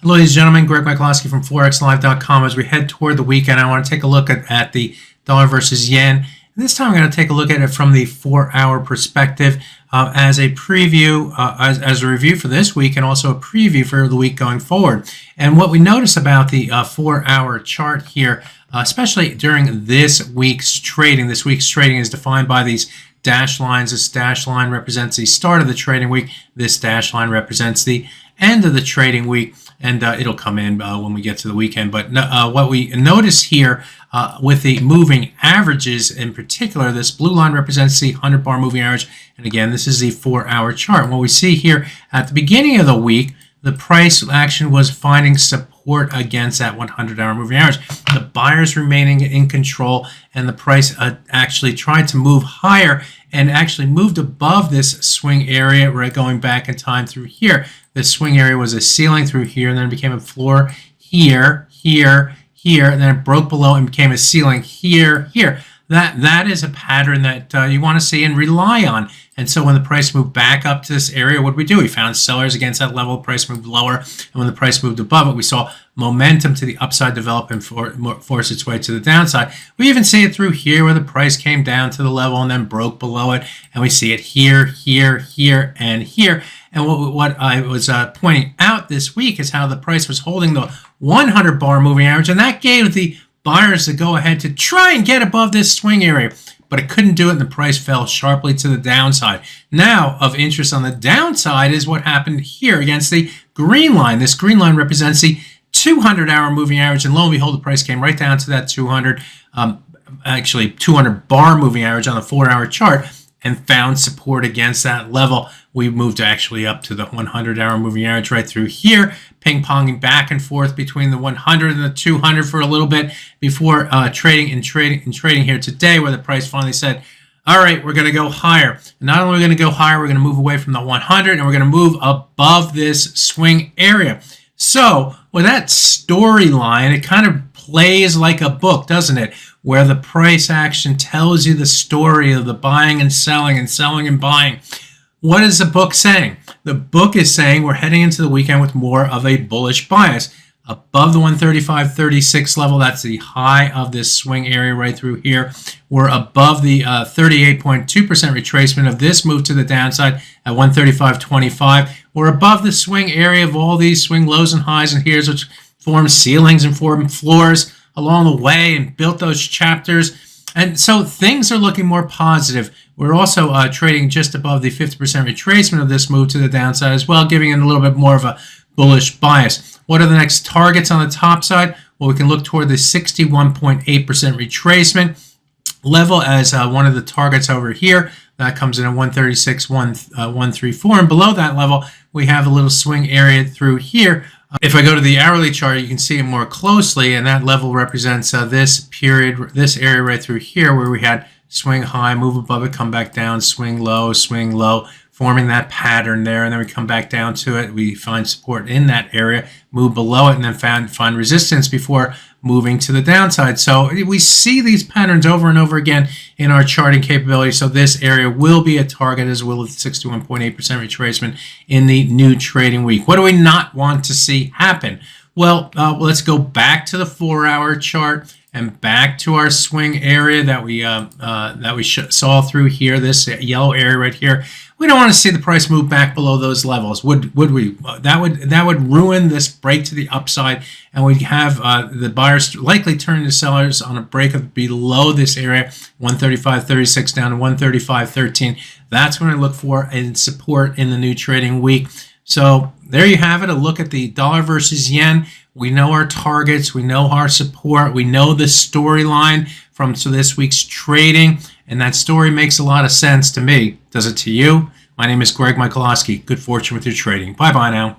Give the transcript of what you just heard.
Hello, ladies and gentlemen. Greg Michalowski from ForexLive.com. As we head toward the weekend, I want to take a look at the dollar versus yen. And this time, I'm going to take a look at it from the 4-hour perspective as a preview, as a review for this week, and also a preview for the week going forward. And what we notice about the 4-hour chart here, especially during this week's trading is defined by these dash lines. This dash line represents the start of the trading week. This dash line represents the end of the trading week, and it'll come in when we get to the weekend. But what we notice here with the moving averages in particular, this blue line represents the 100-bar moving average, and again, this is the 4-hour chart. And what we see here at the beginning of the week, the price action was finding support against that 100-hour moving average. The buyers remaining in control, and the price actually tried to move higher and actually moved above this swing area, right, going back in time through here. This swing area was a ceiling through here, and then it became a floor here, here, here, and then it broke below and became a ceiling here, here. That is a pattern that you want to see and rely on. And so when the price moved back up to this area, what did we do? We found sellers against that level. The price moved lower. And when the price moved above it, we saw momentum to the upside develop and force its way to the downside. We even see it through here where the price came down to the level and then broke below it. And we see it here, here, here, and here. And what I was pointing out this week is how the price was holding the 100-bar moving average. And that gave the buyers to go ahead to try and get above this swing area, but it couldn't do it, and the price fell sharply to the downside. Now, of interest on the downside is what happened here against the green line. This green line represents the 200-hour moving average, and lo and behold, the price came right down to that 200-bar moving average on the 4-hour chart and found support against that level. We moved actually up to the 100-hour moving average right through here, ping-ponging back and forth between the 100 and the 200 for a little bit before trading here today, where the price finally said, all right, we're going to go higher. And not only are we going to go higher, we're going to move away from the 100, and we're going to move above this swing area. So with that storyline, it kind of plays like a book, doesn't it? Where the price action tells you the story of the buying and selling and buying. What is the book saying? The book is saying we're heading into the weekend with more of a bullish bias. Above the 135.36 level, that's the high of this swing area right through here. We're above the 38.2% retracement of this move to the downside at 135.25. We're above the swing area of all these swing lows and highs and highs, which form ceilings and form floors along the way and built those chapters. And so things are looking more positive. We're also trading just above the 50% retracement of this move to the downside as well, giving it a little bit more of a bullish bias. What are the next targets on the top side? Well, we can look toward the 61.8% retracement level as one of the targets over here. That comes in at 136.134. And below that level, we have a little swing area through here. If I go to the hourly chart, you can see it more closely, and that level represents this area right through here where we had swing high, move above it, come back down, swing low, forming that pattern there, and then we come back down to it. We find support in that area, move below it, and then find resistance before moving to the downside. So we see these patterns over and over again in our charting capability. So this area will be a target as well as 61.8% retracement in the new trading week. What do we not want to see happen? Well, let's go back to the 4-hour chart and back to our swing area that we saw through here, this yellow area right here. We don't want to see the price move back below those levels. Would we? That would ruin this break to the upside, and we'd have the buyers likely turn to sellers on a break of below this area, 135.36 down to 135.13. That's what I look for in support in the new trading week. So there you have it, a look at the dollar versus yen. We know our targets, we know our support, we know the storyline from this week's trading, and that story makes a lot of sense to me. Does it to you? My name is Greg Michalowski. Good fortune with your trading. Bye-bye now.